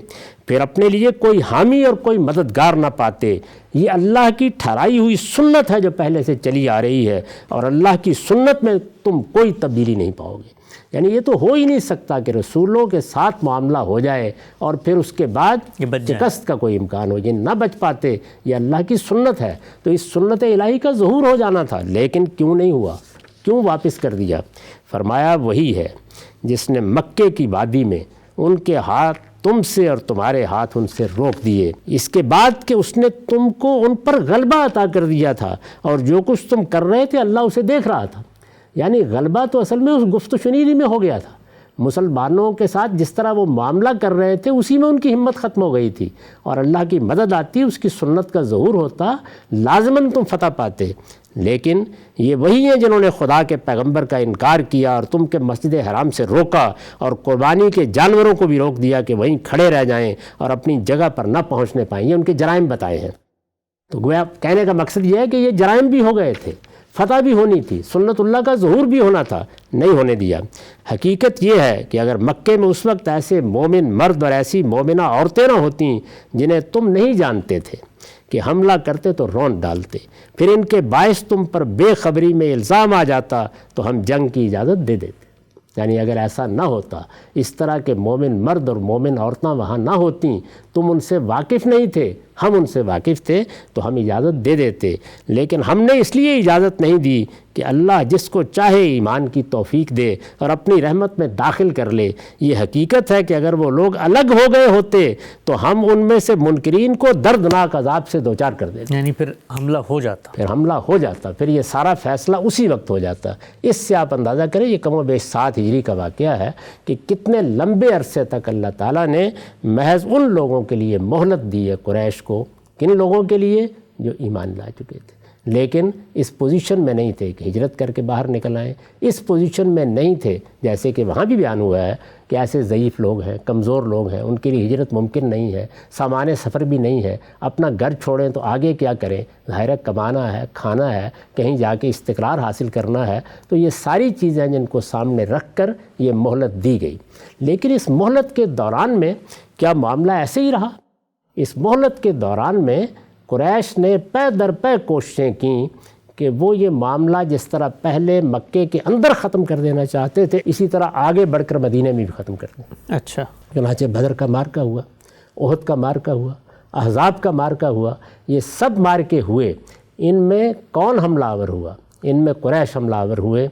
پھر اپنے لیے کوئی حامی اور کوئی مددگار نہ پاتے۔ یہ اللہ کی ٹھہرائی ہوئی سنت ہے جو پہلے سے چلی آ رہی ہے، اور اللہ کی سنت میں تم کوئی تبدیلی نہیں پاؤ گے۔ یعنی یہ تو ہو ہی نہیں سکتا کہ رسولوں کے ساتھ معاملہ ہو جائے اور پھر اس کے بعد شکست کا کوئی امکان ہو، یہ نہ بچ پاتے۔ یہ اللہ کی سنت ہے، تو اس سنت الہی کا ظہور ہو جانا تھا، لیکن کیوں نہیں ہوا، کیوں واپس کر دیا؟ فرمایا وہی ہے جس نے مکے کی وادی میں ان کے ہاتھ تم سے اور تمہارے ہاتھ ان سے روک دیے، اس کے بعد کہ اس نے تم کو ان پر غلبہ عطا کر دیا تھا، اور جو کچھ تم کر رہے تھے اللہ اسے دیکھ رہا تھا۔ یعنی غلبہ تو اصل میں اس گفت و شنیدی میں ہو گیا تھا، مسلمانوں کے ساتھ جس طرح وہ معاملہ کر رہے تھے اسی میں ان کی ہمت ختم ہو گئی تھی، اور اللہ کی مدد آتی، اس کی سنت کا ظہور ہوتا، لازماً تم فتح پاتے۔ لیکن یہ وہی ہیں جنہوں نے خدا کے پیغمبر کا انکار کیا اور تم کے مسجد حرام سے روکا، اور قربانی کے جانوروں کو بھی روک دیا کہ وہیں کھڑے رہ جائیں اور اپنی جگہ پر نہ پہنچنے پائیں۔ یہ ان کے جرائم بتائے ہیں۔ تو گویا کہنے کا مقصد یہ ہے کہ یہ جرائم بھی ہو گئے تھے۔ فتح بھی ہونی تھی، سنت اللہ کا ظہور بھی ہونا تھا، نہیں ہونے دیا۔ حقیقت یہ ہے کہ اگر مکے میں اس وقت ایسے مومن مرد اور ایسی مومنہ عورتیں نہ ہوتیں جنہیں تم نہیں جانتے تھے کہ حملہ کرتے تو رون ڈالتے، پھر ان کے باعث تم پر بے خبری میں الزام آ جاتا تو ہم جنگ کی اجازت دے دیتے۔ یعنی اگر ایسا نہ ہوتا، اس طرح کے مومن مرد اور مومن عورتیں وہاں نہ ہوتیں، تم ان سے واقف نہیں تھے، ہم ان سے واقف تھے تو ہم اجازت دے دیتے، لیکن ہم نے اس لیے اجازت نہیں دی کہ اللہ جس کو چاہے ایمان کی توفیق دے اور اپنی رحمت میں داخل کر لے۔ یہ حقیقت ہے کہ اگر وہ لوگ الگ ہو گئے ہوتے تو ہم ان میں سے منکرین کو دردناک عذاب سے دوچار کر دیتے، یعنی پھر حملہ ہو جاتا، پھر یہ سارا فیصلہ اسی وقت ہو جاتا۔ اس سے آپ اندازہ کریں یہ کم و بیش 7 ہجری کا واقعہ ہے کہ کتنے لمبے عرصے تک اللہ تعالیٰ نے محض ان لوگوں کے لیے مہلت دی ہے، قریش کو، کن لوگوں کے لیے جو ایمان لا چکے تھے لیکن اس پوزیشن میں نہیں تھے کہ ہجرت کر کے باہر نکل آئیں، اس پوزیشن میں نہیں تھے جیسے کہ وہاں بھی بیان ہوا ہے کہ ایسے ضعیف لوگ ہیں، کمزور لوگ ہیں، ان کے لیے ہجرت ممکن نہیں ہے، سامان سفر بھی نہیں ہے، اپنا گھر چھوڑیں تو آگے کیا کریں، ظاہر ہے کمانا ہے، کھانا ہے، کہیں جا کے استقرار حاصل کرنا ہے۔ تو یہ ساری چیزیں جن کو سامنے رکھ کر یہ مہلت دی گئی، لیکن اس مہلت کے دوران میں کیا معاملہ ایسے ہی رہا؟ اس مہلت کے دوران میں قریش نے پے در پے کوششیں کیں کہ وہ یہ معاملہ جس طرح پہلے مکے کے اندر ختم کر دینا چاہتے تھے اسی طرح آگے بڑھ کر مدینہ میں بھی ختم کر دیں۔ اچھا، چنانچہ بدر کا مارکہ ہوا، احد کا مارکہ ہوا، احزاب کا مارکہ ہوا، یہ سب مارکے ہوئے۔ ان میں کون حملہ آور ہوا؟ ان میں قریش حملہ آور ہوئے۔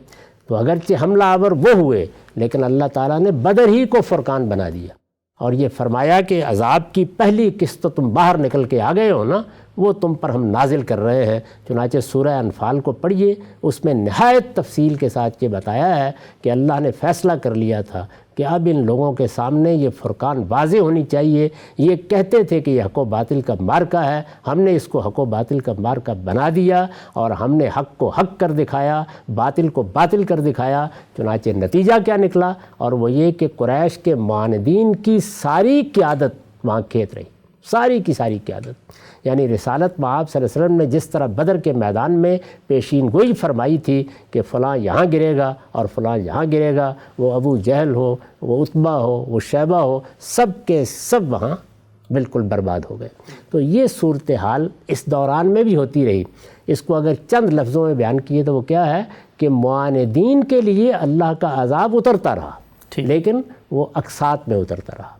تو اگرچہ حملہ آور وہ ہوئے لیکن اللہ تعالیٰ نے بدر ہی کو فرقان بنا دیا اور یہ فرمایا کہ عذاب کی پہلی قسط تم باہر نکل کے آ گئے ہو نا، وہ تم پر ہم نازل کر رہے ہیں۔ چنانچہ سورہ انفال کو پڑھیے، اس میں نہایت تفصیل کے ساتھ یہ بتایا ہے کہ اللہ نے فیصلہ کر لیا تھا کہ اب ان لوگوں کے سامنے یہ فرقان واضح ہونی چاہیے۔ یہ کہتے تھے کہ یہ حق و باطل کا مارکہ ہے، ہم نے اس کو حق و باطل کا مارکہ بنا دیا اور ہم نے حق کو حق کر دکھایا، باطل کو باطل کر دکھایا۔ چنانچہ نتیجہ کیا نکلا؟ اور وہ یہ کہ قریش کے معاندین کی ساری قیادت وہاں کھیت رہی، ساری کی ساری قیادت۔ یعنی رسالت میں آپ صلی اللہ علیہ وسلم نے جس طرح بدر کے میدان میں پیشین گوئی فرمائی تھی کہ فلاں یہاں گرے گا اور فلاں یہاں گرے گا، وہ ابو جہل ہو، وہ عتبہ ہو، وہ شیبہ ہو، سب کے سب وہاں بالکل برباد ہو گئے۔ تو یہ صورتحال اس دوران میں بھی ہوتی رہی۔ اس کو اگر چند لفظوں میں بیان کیے تو وہ کیا ہے کہ معاندین کے لیے اللہ کا عذاب اترتا رہا لیکن وہ اقساط میں اترتا رہا۔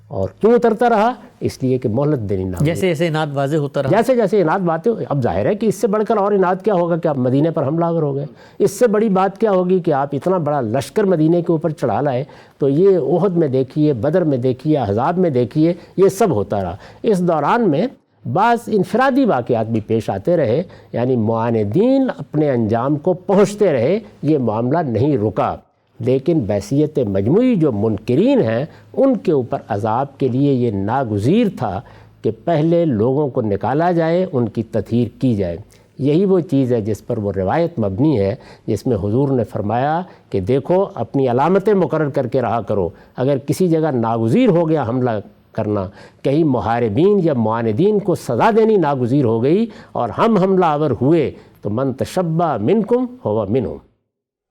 اور کیوں اترتا رہا؟ اس لیے کہ مہلت دینی نہ ہوئی، جیسے جیسے اناد واضح ہوتا رہا، جیسے جیسے اناد باتیں۔ اب ظاہر ہے کہ اس سے بڑھ کر اور اناد کیا ہوگا کہ آپ مدینے پر حملہ آور ہو گئے۔ اس سے بڑی بات کیا ہوگی کہ آپ اتنا بڑا لشکر مدینے کے اوپر چڑھا لائے۔ تو یہ احد میں دیکھیے، بدر میں دیکھیے، احزاب میں دیکھیے، یہ سب ہوتا رہا۔ اس دوران میں بعض انفرادی واقعات بھی پیش آتے رہے، یعنی معاندین اپنے انجام کو پہنچتے رہے، یہ معاملہ نہیں رکا، لیکن بحیثیت مجموعی جو منکرین ہیں ان کے اوپر عذاب کے لیے یہ ناگزیر تھا کہ پہلے لوگوں کو نکالا جائے، ان کی تطہیر کی جائے۔ یہی وہ چیز ہے جس پر وہ روایت مبنی ہے جس میں حضور نے فرمایا کہ دیکھو اپنی علامتیں مقرر کر کے رہا کرو، اگر کسی جگہ ناگزیر ہو گیا حملہ کرنا، کہیں محاربین یا معاندین کو سزا دینی ناگزیر ہو گئی اور ہم حملہ آور ہوئے تو من تشبہ منکم ہوا منہم،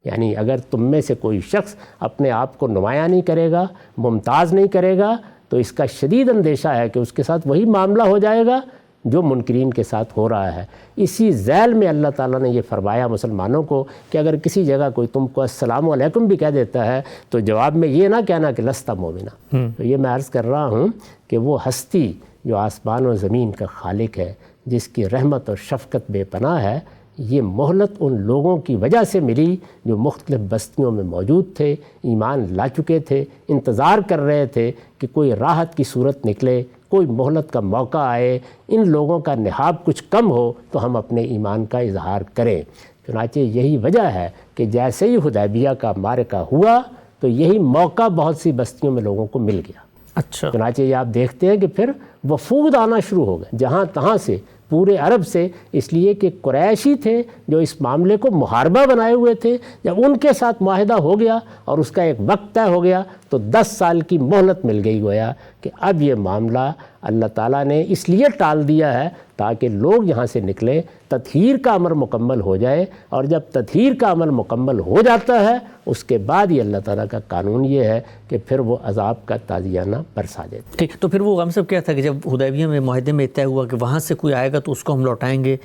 یعنی اگر تم میں سے کوئی شخص اپنے آپ کو نمایاں نہیں کرے گا، ممتاز نہیں کرے گا، تو اس کا شدید اندیشہ ہے کہ اس کے ساتھ وہی معاملہ ہو جائے گا جو منکرین کے ساتھ ہو رہا ہے۔ اسی ذیل میں اللہ تعالیٰ نے یہ فرمایا مسلمانوں کو کہ اگر کسی جگہ کوئی تم کو السلام علیکم بھی کہہ دیتا ہے تو جواب میں یہ نہ کہنا کہ لست مومنہ۔ تو یہ میں عرض کر رہا ہوں کہ وہ ہستی جو آسمان و زمین کا خالق ہے، جس کی رحمت اور شفقت بے پناہ ہے، یہ مہلت ان لوگوں کی وجہ سے ملی جو مختلف بستیوں میں موجود تھے، ایمان لا چکے تھے، انتظار کر رہے تھے کہ کوئی راحت کی صورت نکلے، کوئی مہلت کا موقع آئے، ان لوگوں کا نہاب کچھ کم ہو تو ہم اپنے ایمان کا اظہار کریں۔ چنانچہ یہی وجہ ہے کہ جیسے ہی حدیبیہ کا معرکہ ہوا تو یہی موقع بہت سی بستیوں میں لوگوں کو مل گیا۔ اچھا، چنانچہ یہ آپ دیکھتے ہیں کہ پھر وفود آنا شروع ہو گئے جہاں تہاں سے، پورے عرب سے، اس لیے کہ قریشی تھے جو اس معاملے کو محاربہ بنائے ہوئے تھے۔ جب ان کے ساتھ معاہدہ ہو گیا اور اس کا ایک وقت طے ہو گیا تو 10 سال کی مہلت مل گئی گویا کہ اب یہ معاملہ اللہ تعالیٰ نے اس لیے ٹال دیا ہے تاکہ لوگ یہاں سے نکلیں، تطہیر کا عمل مکمل ہو جائے، اور جب تطہیر کا عمل مکمل ہو جاتا ہے اس کے بعد یہ اللہ تعالیٰ کا قانون یہ ہے کہ پھر وہ عذاب کا تازیانہ برسا دیتے۔ ٹھیک، تو پھر وہ غم صاحب کیا تھا کہ جب حدیبیہ میں معاہدے میں طے ہوا کہ وہاں سے کوئی آئے گا تو اس کو ہم لوٹائیں گے،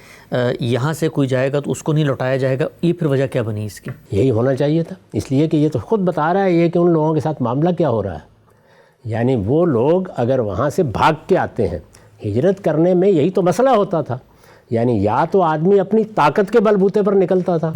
یہاں سے کوئی جائے گا تو اس کو نہیں لوٹایا جائے گا، یہ پھر وجہ کیا بنی اس کی؟ یہی ہونا چاہیے تھا، اس لیے کہ یہ تو خود بتا رہا ہے یہ کہ ان لوگوں کے ساتھ معاملہ کیا ہو رہا ہے۔ یعنی وہ لوگ اگر وہاں سے بھاگ کے آتے ہیں، ہجرت کرنے میں یہی تو مسئلہ ہوتا تھا، یعنی یا تو آدمی اپنی طاقت کے بل بوتے پر نکلتا تھا،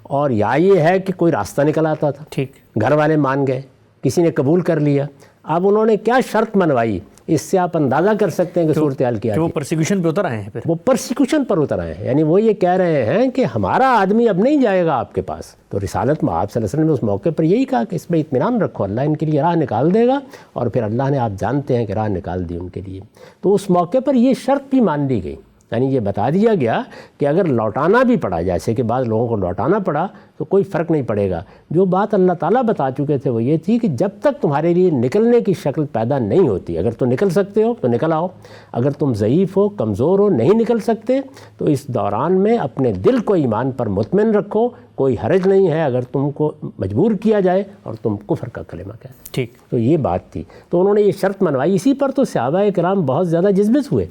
اور یا یہ ہے کہ کوئی راستہ نکل آتا تھا، ٹھیک، گھر والے مان گئے، کسی نے قبول کر لیا۔ اب انہوں نے کیا شرط منوائی، اس سے آپ اندازہ کر سکتے ہیں کہ صورتحال کیا کہ وہ تھی۔ پرسیکیوشن پہ اتر آئے ہیں، پھر وہ پرسیکیوشن پر اتر آئے ہیں، یعنی وہ یہ کہہ رہے ہیں کہ ہمارا آدمی اب نہیں جائے گا آپ کے پاس۔ تو رسالت میں آپ صلی اللہ علیہ وسلم نے اس موقع پر یہی کہا کہ اس میں اطمینان رکھو، اللہ ان کے لیے راہ نکال دے گا، اور پھر اللہ نے آپ جانتے ہیں کہ راہ نکال دی ان کے لیے۔ تو اس موقع پر یہ شرط بھی مان لی گئی، یعنی یہ بتا دیا گیا کہ اگر لوٹانا بھی پڑا، جیسے کہ بعض لوگوں کو لوٹانا پڑا تو کوئی فرق نہیں پڑے گا۔ جو بات اللہ تعالیٰ بتا چکے تھے وہ یہ تھی کہ جب تک تمہارے لیے نکلنے کی شکل پیدا نہیں ہوتی، اگر تو نکل سکتے ہو تو نکل آؤ، اگر تم ضعیف ہو، کمزور ہو، نہیں نکل سکتے، تو اس دوران میں اپنے دل کو ایمان پر مطمئن رکھو، کوئی حرج نہیں ہے اگر تم کو مجبور کیا جائے اور تم کفر کا کلمہ کہتے۔ ٹھیک، تو یہ بات تھی، تو انہوں نے یہ شرط منوائی۔ اسی پر تو صحابہ کرام بہت زیادہ جذبت ہوئے،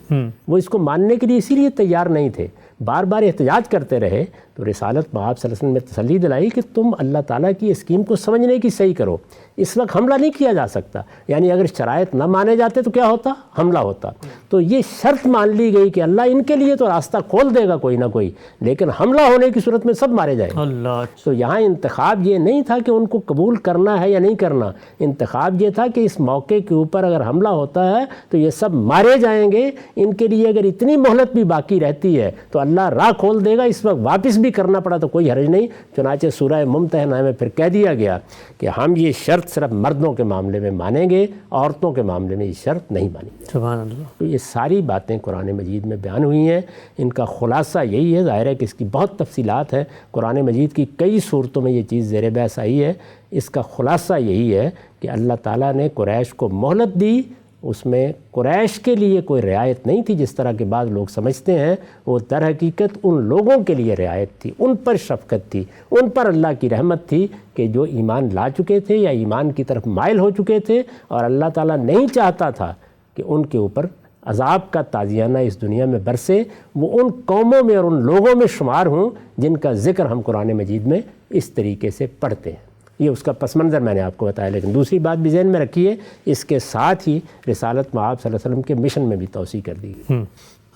وہ اس کو ماننے کے لیے اسی لیے تیار نہیں تھے، بار بار احتجاج کرتے رہے۔ تو رسالت میں آپ صلی اللہ علیہ وسلم نے تسلی دلائی کہ تم اللہ تعالیٰ کی اسکیم کو سمجھنے کی صحیح کرو، اس وقت حملہ نہیں کیا جا سکتا، یعنی اگر شرائط نہ مانے جاتے تو کیا ہوتا، حملہ ہوتا۔ تو یہ شرط مان لی گئی کہ اللہ ان کے لیے تو راستہ کھول دے گا کوئی نہ کوئی، لیکن حملہ ہونے کی صورت میں سب مارے جائیں گے۔ اللہ، تو یہاں انتخاب یہ نہیں تھا کہ ان کو قبول کرنا ہے یا نہیں کرنا، انتخاب یہ تھا کہ اس موقع کے اوپر اگر حملہ ہوتا ہے تو یہ سب مارے جائیں گے، ان کے لیے اگر اتنی مہلت بھی باقی رہتی ہے تو اللہ راہ کھول دے گا، اس وقت واپس بھی کرنا پڑا تو کوئی حرج نہیں۔ چنانچہ سورہ ممتحنہ میں پھر کہہ دیا گیا کہ ہم یہ شرط صرف مردوں کے معاملے میں مانیں گے، عورتوں کے معاملے میں یہ شرط نہیں مانیں گے۔ سبحان اللہ۔ تو یہ ساری باتیں قرآن مجید میں بیان ہوئی ہیں، ان کا خلاصہ یہی ہے، ظاہر ہے کہ اس کی بہت تفصیلات ہیں، قرآن مجید کی کئی صورتوں میں یہ چیز زیر بحث آئی ہے۔ اس کا خلاصہ یہی ہے کہ اللہ تعالیٰ نے قریش کو مہلت دی، اس میں قریش کے لیے کوئی رعایت نہیں تھی جس طرح کے بعض لوگ سمجھتے ہیں، وہ در حقیقت ان لوگوں کے لیے رعایت تھی، ان پر شفقت تھی، ان پر اللہ کی رحمت تھی کہ جو ایمان لا چکے تھے یا ایمان کی طرف مائل ہو چکے تھے، اور اللہ تعالیٰ نہیں چاہتا تھا کہ ان کے اوپر عذاب کا تازیانہ اس دنیا میں برسے، وہ ان قوموں میں اور ان لوگوں میں شمار ہوں جن کا ذکر ہم قرآن مجید میں اس طریقے سے پڑھتے ہیں۔ یہ اس کا پس منظر میں نے آپ کو بتایا، لیکن دوسری بات بھی ذہن میں رکھیے، اس کے ساتھ ہی رسالت میں آپ صلی اللہ علیہ وسلم کے مشن میں بھی توسیع کر دی گئی۔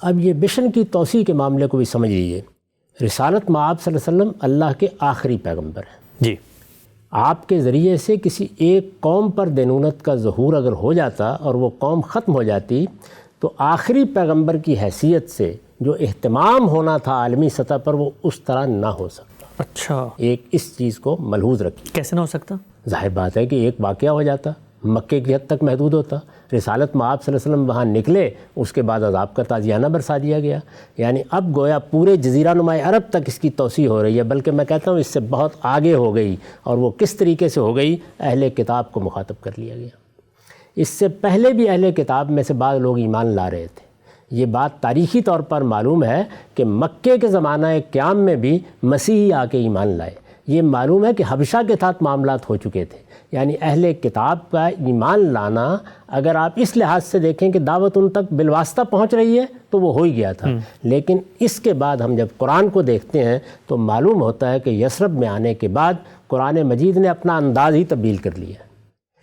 اب یہ مشن کی توسیع کے معاملے کو بھی سمجھ لیجیے۔ رسالت میں آپ صلی اللہ علیہ وسلم اللہ کے آخری پیغمبر ہیں۔ جی، آپ کے ذریعے سے کسی ایک قوم پر دینونت کا ظہور اگر ہو جاتا اور وہ قوم ختم ہو جاتی تو آخری پیغمبر کی حیثیت سے جو اہتمام ہونا تھا عالمی سطح پر وہ اس طرح نہ ہو سکتا۔ اچھا، ایک اس چیز کو ملحوظ رکھیے۔ کیسے نہ ہو سکتا؟ ظاہر بات ہے کہ ایک واقعہ ہو جاتا، مکے کی حد تک محدود ہوتا، رسالت میں آپ صلی اللہ علیہ وسلم وہاں نکلے، اس کے بعد عذاب کا تازیانہ برسا دیا گیا، یعنی اب گویا پورے جزیرہ نما عرب تک اس کی توسیع ہو رہی ہے، بلکہ میں کہتا ہوں اس سے بہت آگے ہو گئی، اور وہ کس طریقے سے ہو گئی، اہل کتاب کو مخاطب کر لیا گیا۔ اس سے پہلے بھی اہل کتاب میں سے بعض لوگ ایمان لا رہے تھے، یہ بات تاریخی طور پر معلوم ہے کہ مکے کے زمانہ قیام میں بھی مسیحی آ کے ایمان لائے۔ یہ معلوم ہے کہ حبشہ کے ساتھ معاملات ہو چکے تھے، یعنی اہل کتاب کا ایمان لانا اگر آپ اس لحاظ سے دیکھیں کہ دعوت ان تک بالواسطہ پہنچ رہی ہے تو وہ ہو ہی گیا تھا، لیکن اس کے بعد ہم جب قرآن کو دیکھتے ہیں تو معلوم ہوتا ہے کہ یثرب میں آنے کے بعد قرآن مجید نے اپنا انداز ہی تبدیل کر لیا۔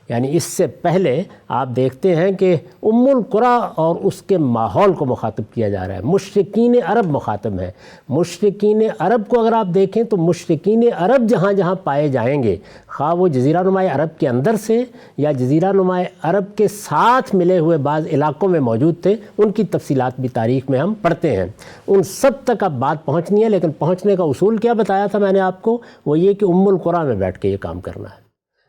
یعنی اس سے پہلے آپ دیکھتے ہیں کہ ام القریٰ اور اس کے ماحول کو مخاطب کیا جا رہا ہے، مشرکین عرب مخاطب ہیں۔ مشرکین عرب کو اگر آپ دیکھیں تو مشرکین عرب جہاں جہاں پائے جائیں گے، خواہ وہ جزیرہ نما عرب کے اندر سے یا جزیرہ نما عرب کے ساتھ ملے ہوئے بعض علاقوں میں موجود تھے، ان کی تفصیلات بھی تاریخ میں ہم پڑھتے ہیں، ان سب تک اب بات پہنچنی ہے، لیکن پہنچنے کا اصول کیا بتایا تھا میں نے آپ کو، وہ یہ کہ ام القریٰ میں بیٹھ کے یہ کام کرنا ہے۔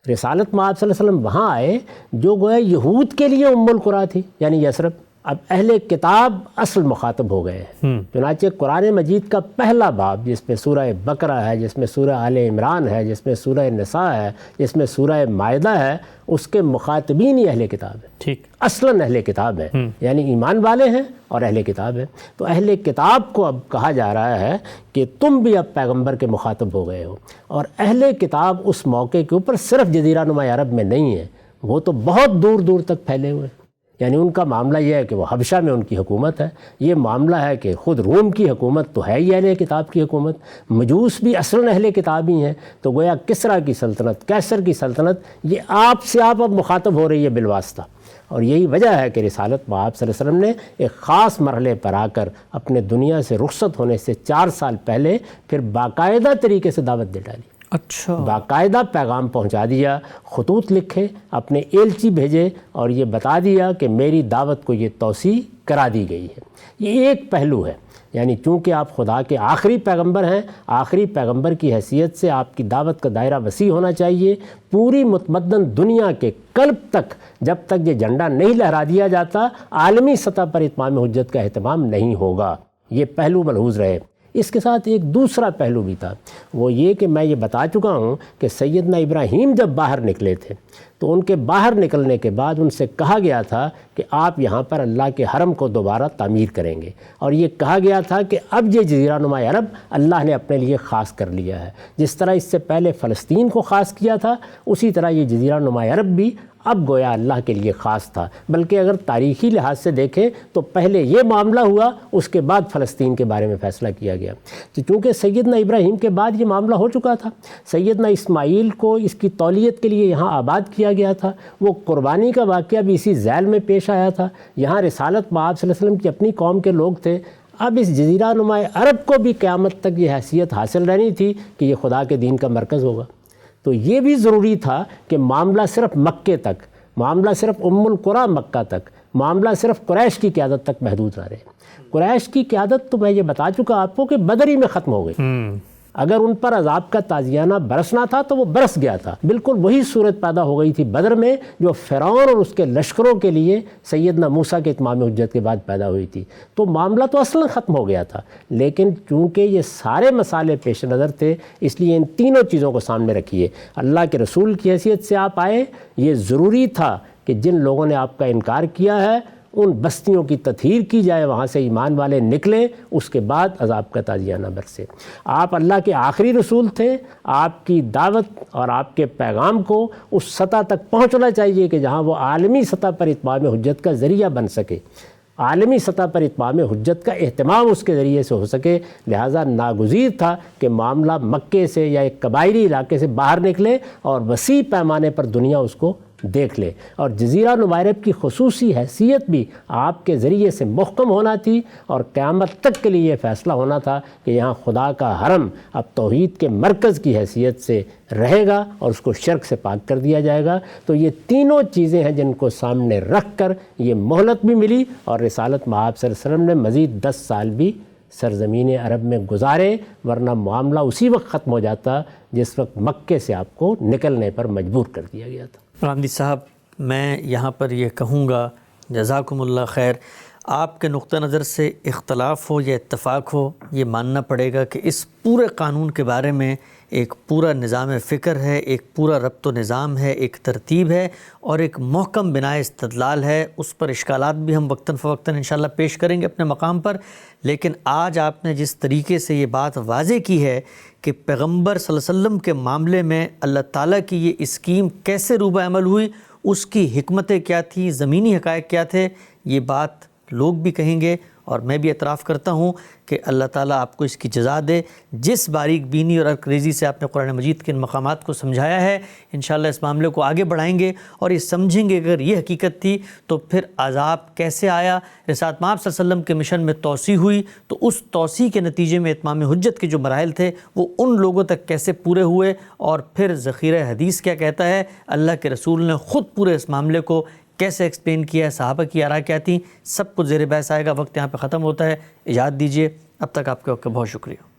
رسالت میں آپ صلی اللہ علیہ وسلم وہاں آئے جو گویا یہود کے لیے ام القریٰ تھی، یعنی یثرب، اب اہل کتاب اصل مخاطب ہو گئے ہیں۔ چنانچہ قرآن مجید کا پہلا باب جس میں سورہ بقرہ ہے، جس میں سورہ آل عمران ہے، جس میں سورہ نساء ہے، جس میں سورہ مائدہ ہے، اس کے مخاطبین ہی اہل کتاب ہیں، ٹھیک، اصلاً اہل کتاب ہیں، یعنی ایمان والے ہیں اور اہل کتاب ہیں۔ تو اہل کتاب کو اب کہا جا رہا ہے کہ تم بھی اب پیغمبر کے مخاطب ہو گئے ہو، اور اہل کتاب اس موقع کے اوپر صرف جزیرہ نما عرب میں نہیں ہیں، وہ تو بہت دور دور تک پھیلے ہوئے ہیں۔ یعنی ان کا معاملہ یہ ہے کہ وہ حبشہ میں ان کی حکومت ہے، یہ معاملہ ہے کہ خود روم کی حکومت تو ہے ہی اہل کتاب کی حکومت، مجوس بھی اصلاً اہل کتاب ہی ہیں، تو گویا کسریٰ کی سلطنت، کیسر کی سلطنت، یہ آپ سے آپ اب مخاطب ہو رہی ہے بالواسطہ۔ اور یہی وجہ ہے کہ رسالت مآب صلی اللہ علیہ وسلم نے ایک خاص مرحلے پر آ کر اپنے دنیا سے رخصت ہونے سے 4 سال پہلے پھر باقاعدہ طریقے سے دعوت دے ڈالی، اچھا، باقاعدہ پیغام پہنچا دیا، خطوط لکھے، اپنے ایلچی بھیجے اور یہ بتا دیا کہ میری دعوت کو یہ توسیع کرا دی گئی ہے۔ یہ ایک پہلو ہے، یعنی چونکہ آپ خدا کے آخری پیغمبر ہیں، آخری پیغمبر کی حیثیت سے آپ کی دعوت کا دائرہ وسیع ہونا چاہیے، پوری متمدن دنیا کے قلب تک جب تک یہ جھنڈا نہیں لہرا دیا جاتا عالمی سطح پر اتمام حجت کا اہتمام نہیں ہوگا۔ یہ پہلو ملحوظ رہے۔ اس کے ساتھ ایک دوسرا پہلو بھی تھا، وہ یہ کہ میں یہ بتا چکا ہوں کہ سیدنا ابراہیم جب باہر نکلے تھے تو ان کے باہر نکلنے کے بعد ان سے کہا گیا تھا کہ آپ یہاں پر اللہ کے حرم کو دوبارہ تعمیر کریں گے، اور یہ کہا گیا تھا کہ اب یہ جزیرہ نما عرب اللہ نے اپنے لیے خاص کر لیا ہے، جس طرح اس سے پہلے فلسطین کو خاص کیا تھا اسی طرح یہ جزیرہ نما عرب بھی اب گویا اللہ کے لیے خاص تھا۔ بلکہ اگر تاریخی لحاظ سے دیکھیں تو پہلے یہ معاملہ ہوا، اس کے بعد فلسطین کے بارے میں فیصلہ کیا گیا، تو چونکہ سیدنا ابراہیم کے بعد یہ معاملہ ہو چکا تھا، سیدنا اسماعیل کو اس کی تولیت کے لیے یہاں آباد کیا گیا تھا، وہ قربانی کا واقعہ بھی اسی ذیل میں پیش آیا تھا، یہاں رسالت مآب صلی اللہ علیہ وسلم کی اپنی قوم کے لوگ تھے۔ اب اس جزیرہ نما عرب کو بھی قیامت تک یہ حیثیت حاصل رہنی تھی کہ یہ خدا کے دین کا مرکز ہوگا، تو یہ بھی ضروری تھا کہ معاملہ صرف مکے تک، معاملہ صرف ام القریٰ مکہ تک، معاملہ صرف قریش کی قیادت تک محدود نہ رہے۔ قریش کی قیادت تو میں یہ بتا چکا آپ کو کہ بدر ہی میں ختم ہو گئی، اگر ان پر عذاب کا تازیانہ برسنا تھا تو وہ برس گیا تھا، بالکل وہی صورت پیدا ہو گئی تھی بدر میں جو فرعون اور اس کے لشکروں کے لیے سیدنا موسیٰ کے اتمام حجت کے بعد پیدا ہوئی تھی، تو معاملہ تو اصلاً ختم ہو گیا تھا، لیکن چونکہ یہ سارے مسائل پیش نظر تھے اس لیے ان تینوں چیزوں کو سامنے رکھیے۔ اللہ کے رسول کی حیثیت سے آپ آئے، یہ ضروری تھا کہ جن لوگوں نے آپ کا انکار کیا ہے ان بستیوں کی تطہیر کی جائے، وہاں سے ایمان والے نکلیں، اس کے بعد عذاب کا تازیانہ برسے۔ آپ اللہ کے آخری رسول تھے، آپ کی دعوت اور آپ کے پیغام کو اس سطح تک پہنچنا چاہیے کہ جہاں وہ عالمی سطح پر اتمام حجت کا ذریعہ بن سکے، عالمی سطح پر اتمام حجت کا اہتمام اس کے ذریعے سے ہو سکے، لہٰذا ناگزیر تھا کہ معاملہ مکے سے یا ایک قبائلی علاقے سے باہر نکلے اور وسیع پیمانے پر دنیا اس کو دیکھ لے، اور جزیرہ نما عرب کی خصوصی حیثیت بھی آپ کے ذریعے سے محکم ہونا تھی، اور قیامت تک کے لیے یہ فیصلہ ہونا تھا کہ یہاں خدا کا حرم اب توحید کے مرکز کی حیثیت سے رہے گا اور اس کو شرک سے پاک کر دیا جائے گا۔ تو یہ تینوں چیزیں ہیں جن کو سامنے رکھ کر یہ مہلت بھی ملی، اور رسالت مآب صلی اللہ علیہ وسلم نے مزید 10 سال بھی سرزمین عرب میں گزارے، ورنہ معاملہ اسی وقت ختم ہو جاتا جس وقت مکے سے آپ کو نکلنے پر مجبور کر دیا گیا تھا۔ غامدی صاحب، میں یہاں پر یہ کہوں گا جزاکم اللہ خیر، آپ کے نقطہ نظر سے اختلاف ہو یا اتفاق ہو، یہ ماننا پڑے گا کہ اس پورے قانون کے بارے میں ایک پورا نظام فکر ہے، ایک پورا ربط و نظام ہے، ایک ترتیب ہے اور ایک محکم بنائے استدلال ہے۔ اس پر اشکالات بھی ہم وقتاً فوقتاً انشاءاللہ پیش کریں گے اپنے مقام پر، لیکن آج آپ نے جس طریقے سے یہ بات واضح کی ہے کہ پیغمبر صلی اللہ علیہ وسلم کے معاملے میں اللہ تعالیٰ کی یہ اسکیم کیسے روبہ عمل ہوئی، اس کی حکمتیں کیا تھی، زمینی حقائق کیا تھے، یہ بات لوگ بھی کہیں گے، اور میں بھی اعتراف کرتا ہوں کہ اللہ تعالیٰ آپ کو اس کی جزا دے۔ جس باریک بینی اور عرقریزی سے آپ نے قرآن مجید کے ان مقامات کو سمجھایا ہے، انشاءاللہ اس معاملے کو آگے بڑھائیں گے اور یہ سمجھیں گے اگر یہ حقیقت تھی تو پھر عذاب کیسے آیا، رسالت مآب صلی اللہ علیہ وسلم کے مشن میں توسیع ہوئی تو اس توسیع کے نتیجے میں اتمام حجت کے جو مراحل تھے وہ ان لوگوں تک کیسے پورے ہوئے، اور پھر ذخیرہ حدیث کیا کہتا ہے، اللہ کے رسول نے خود پورے اس معاملے کو کیسے ایکسپلین کیا ہے، صحابہ کی آراء کیا تھیں، سب کچھ زیر بحث آئے گا۔ وقت یہاں پہ ختم ہوتا ہے، اجازت دیجیے، اب تک آپ کے وقت کا بہت شکریہ۔